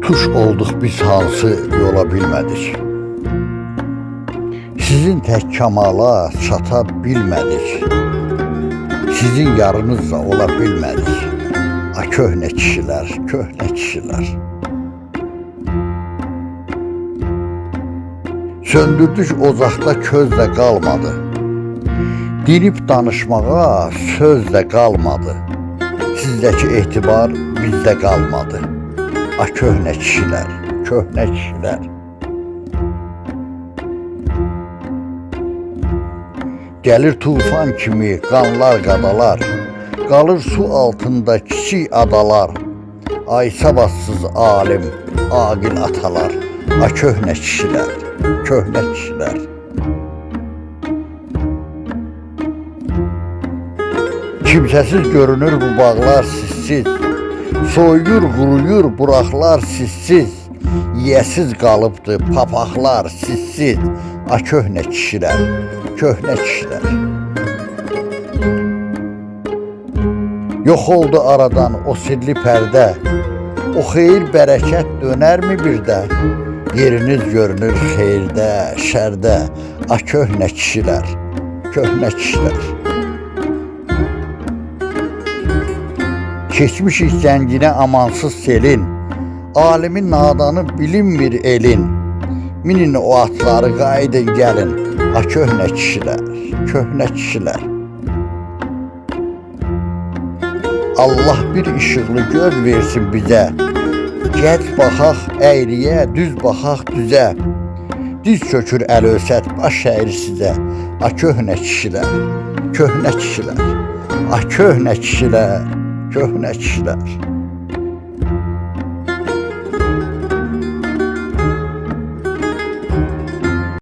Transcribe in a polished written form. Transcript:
Tuş olduq biz hansı yola bilmədik. Sizin tək kamala çata bilmədik. Sizin yarınızla ola bilmədik. A köhnə kişilər, köhnə kişilər. Söndürdük ocaqda köz də qalmadı. Dinib danışmağa söz də qalmadı. Sizdəki etibar bizdə qalmadı. A köhnə kişilər, köhnə kişilər. Gəlir tufan kimi qanlar qadalar, qalır su altında kiçik adalar. Ay savadsız alim, aqil atalar, a köhnə kişilər, köhnə kişilər. Kimsəsiz görünür bu bağlar sizsiz, soyuyur, quruyur buraqlar sizsiz, yiyəsiz qalıbdı papaqlar sizsiz, a köhnə kişilər, köhnə kişilər. Yox oldu aradan o sirli pərdə, o xeyir bərəkət dönərmi birdə? Yeriniz görünür xeyirdə, şərdə, a köhnə kişilər, köhnə kişilər. Keçmişik zənginə amansız selin, alimin nadanı bilinmir elin. Minin o atları qaydın gəlin, a köhnə kişilər, köhnə kişilər. Allah bir işıqlı göz versin bizə, gəc baxaq əyriyə, düz baxaq düzə. Diz çökür əl ölsət baş əyri sizə, a köhnə kişilər, köhnə kişilər, a köhnə kişilər, köhnə kişilər.